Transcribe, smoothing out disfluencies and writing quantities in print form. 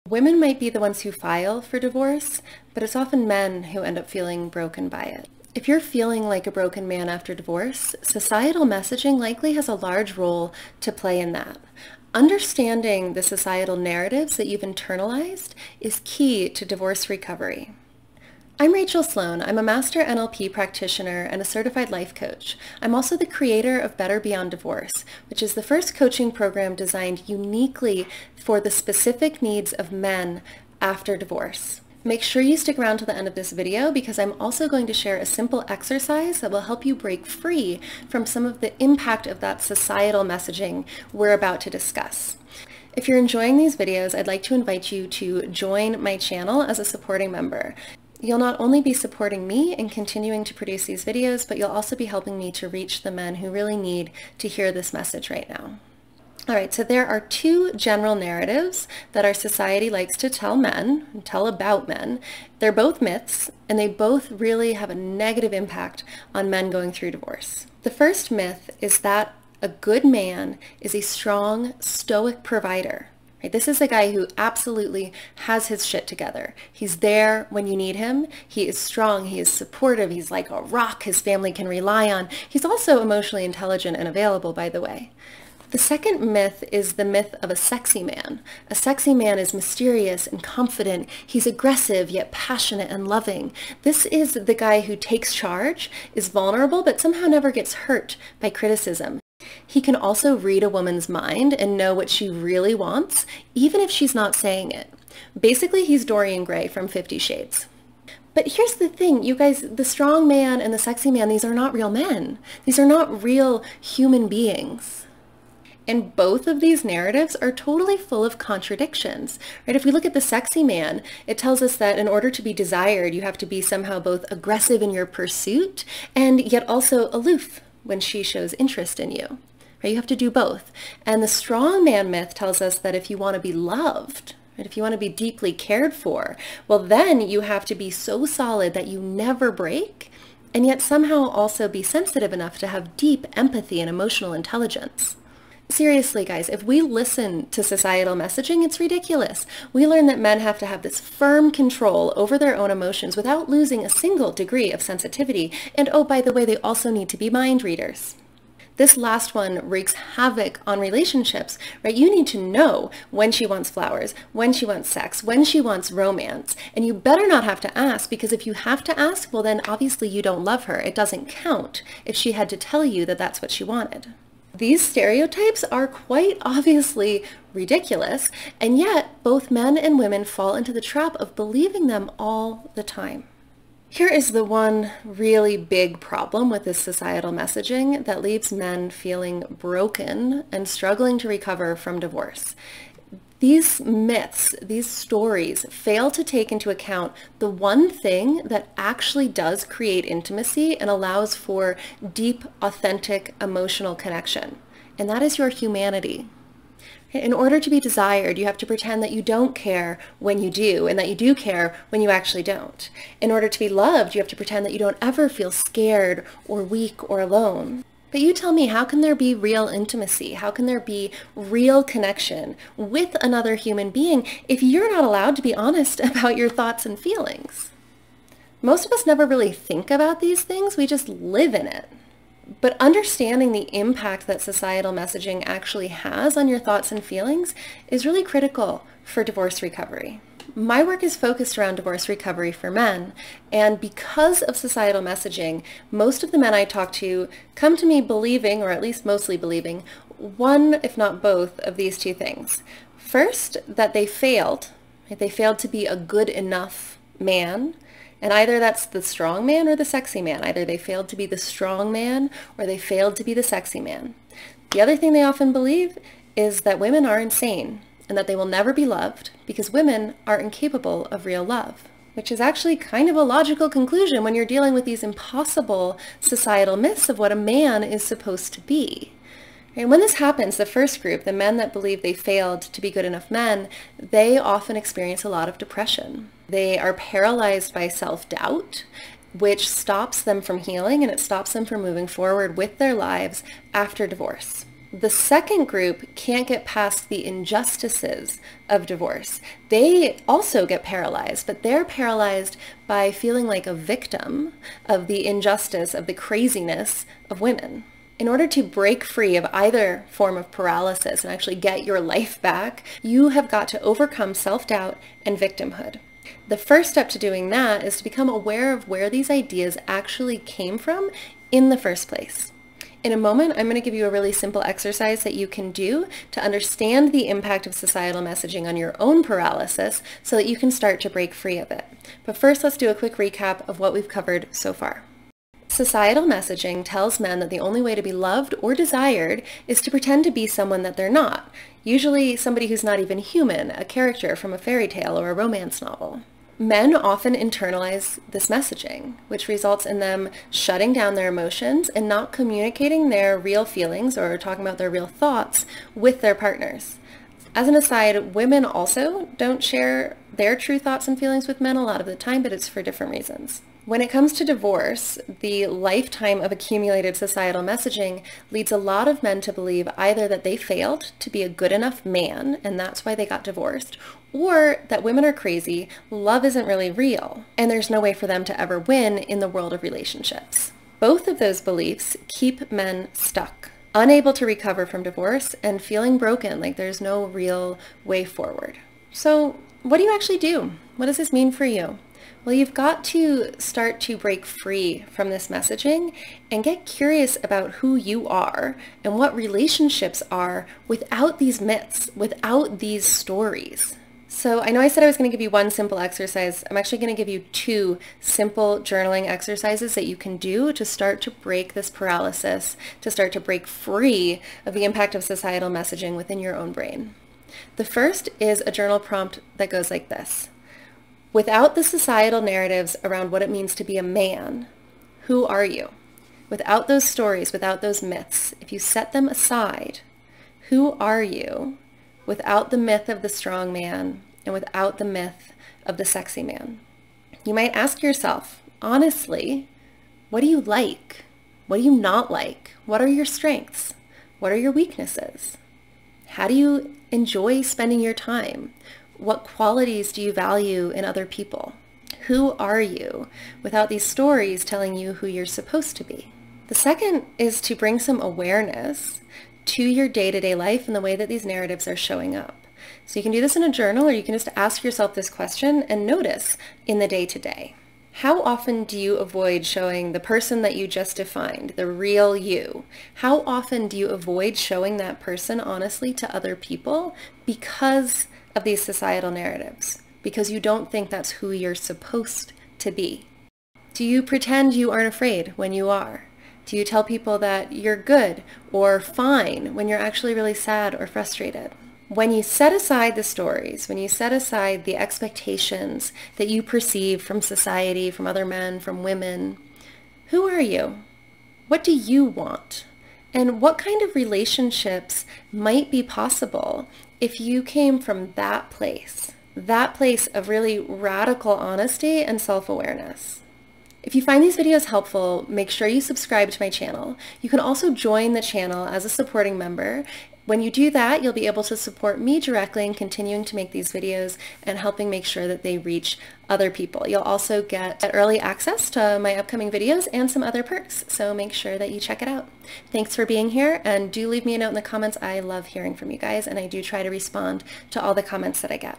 Women might be the ones who file for divorce, but it's often men who end up feeling broken by it. If you're feeling like a broken man after divorce, societal messaging likely has a large role to play in that. Understanding the societal narratives that you've internalized is key to divorce recovery. I'm Rachael Sloan. I'm a master NLP practitioner and a certified life coach. I'm also the creator of Better Beyond Divorce, which is the first coaching program designed uniquely for the specific needs of men after divorce. Make sure you stick around to the end of this video because I'm also going to share a simple exercise that will help you break free from some of the impact of that societal messaging we're about to discuss. If you're enjoying these videos, I'd like to invite you to join my channel as a supporting member. You'll not only be supporting me in continuing to produce these videos, but you'll also be helping me to reach the men who really need to hear this message right now. All right, so there are two general narratives that our society likes to tell men, and tell about men. They're both myths, and they both really have a negative impact on men going through divorce. The first myth is that a good man is a strong, stoic provider. Right? This is a guy who absolutely has his shit together. He's there when you need him. He is strong. He is supportive. He's like a rock his family can rely on. He's also emotionally intelligent and available, by the way. The second myth is the myth of a sexy man. A sexy man is mysterious and confident. He's aggressive yet passionate and loving. This is the guy who takes charge, is vulnerable, but somehow never gets hurt by criticism. He can also read a woman's mind and know what she really wants, even if she's not saying it. Basically, he's Dorian Gray from 50 Shades. But here's the thing, you guys, the strong man and the sexy man, these are not real men. These are not real human beings. And both of these narratives are totally full of contradictions, right? If we look at the sexy man, it tells us that in order to be desired, you have to be somehow both aggressive in your pursuit and yet also aloof when she shows interest in you. Right? You have to do both. And the strong man myth tells us that if you want to be loved, right, if you want to be deeply cared for, well, then you have to be so solid that you never break, and yet somehow also be sensitive enough to have deep empathy and emotional intelligence. Seriously, guys, if we listen to societal messaging, it's ridiculous. We learn that men have to have this firm control over their own emotions without losing a single degree of sensitivity. And oh, by the way, they also need to be mind readers. This last one wreaks havoc on relationships, right? You need to know when she wants flowers, when she wants sex, when she wants romance. And you better not have to ask, because if you have to ask, well, then obviously you don't love her. It doesn't count if she had to tell you that that's what she wanted. These stereotypes are quite obviously ridiculous, and yet both men and women fall into the trap of believing them all the time. Here is the one really big problem with this societal messaging that leaves men feeling broken and struggling to recover from divorce. These myths, these stories, fail to take into account the one thing that actually does create intimacy and allows for deep, authentic, emotional connection, and that is your humanity. In order to be desired, you have to pretend that you don't care when you do, and that you do care when you actually don't. In order to be loved, you have to pretend that you don't ever feel scared or weak or alone. But you tell me, how can there be real intimacy? How can there be real connection with another human being if you're not allowed to be honest about your thoughts and feelings? Most of us never really think about these things, we just live in it. But understanding the impact that societal messaging actually has on your thoughts and feelings is really critical for divorce recovery. My work is focused around divorce recovery for men, and because of societal messaging, most of the men I talk to come to me believing, or at least mostly believing, one, if not both, of these two things. First, that they failed. They failed to be a good enough man, and either that's the strong man or the sexy man. Either they failed to be the strong man or they failed to be the sexy man. The other thing they often believe is that women are insane, and that they will never be loved because women are incapable of real love, which is actually kind of a logical conclusion when you're dealing with these impossible societal myths of what a man is supposed to be. And when this happens, the first group, the men that believe they failed to be good enough men, they often experience a lot of depression. They are paralyzed by self-doubt, which stops them from healing, and it stops them from moving forward with their lives after divorce. The second group can't get past the injustices of divorce. They also get paralyzed, but they're paralyzed by feeling like a victim of the injustice, of the craziness of women. In order to break free of either form of paralysis and actually get your life back, you have got to overcome self-doubt and victimhood. The first step to doing that is to become aware of where these ideas actually came from in the first place. In a moment, I'm going to give you a really simple exercise that you can do to understand the impact of societal messaging on your own paralysis so that you can start to break free of it. But first, let's do a quick recap of what we've covered so far. Societal messaging tells men that the only way to be loved or desired is to pretend to be someone that they're not, usually somebody who's not even human, a character from a fairy tale or a romance novel. Men often internalize this messaging, which results in them shutting down their emotions and not communicating their real feelings or talking about their real thoughts with their partners. As an aside, women also don't share their true thoughts and feelings with men a lot of the time, but it's for different reasons. When it comes to divorce, the lifetime of accumulated societal messaging leads a lot of men to believe either that they failed to be a good enough man, and that's why they got divorced, or that women are crazy, love isn't really real, and there's no way for them to ever win in the world of relationships. Both of those beliefs keep men stuck, unable to recover from divorce and feeling broken, like there's no real way forward. So what do you actually do? What does this mean for you? Well, you've got to start to break free from this messaging and get curious about who you are and what relationships are without these myths, without these stories. So I know I said I was going to give you one simple exercise. I'm actually going to give you two simple journaling exercises that you can do to start to break this paralysis, to start to break free of the impact of societal messaging within your own brain. The first is a journal prompt that goes like this. Without the societal narratives around what it means to be a man, who are you? Without those stories, without those myths, if you set them aside, who are you without the myth of the strong man and without the myth of the sexy man? You might ask yourself, honestly, what do you like? What do you not like? What are your strengths? What are your weaknesses? How do you enjoy spending your time? What qualities do you value in other people? Who are you without these stories telling you who you're supposed to be? The second is to bring some awareness to your day-to-day life and the way that these narratives are showing up. So you can do this in a journal, or you can just ask yourself this question and notice in the day-to-day. How often do you avoid showing the person that you just defined, the real you? How often do you avoid showing that person honestly to other people because of these societal narratives? Because you don't think that's who you're supposed to be? Do you pretend you aren't afraid when you are? Do you tell people that you're good or fine when you're actually really sad or frustrated? When you set aside the stories, when you set aside the expectations that you perceive from society, from other men, from women, who are you? What do you want? And what kind of relationships might be possible if you came from that place of really radical honesty and self-awareness? If you find these videos helpful, make sure you subscribe to my channel. You can also join the channel as a supporting member. When you do that, you'll be able to support me directly in continuing to make these videos and helping make sure that they reach other people. You'll also get early access to my upcoming videos and some other perks, so make sure that you check it out. Thanks for being here, and do leave me a note in the comments. I love hearing from you guys, and I do try to respond to all the comments that I get.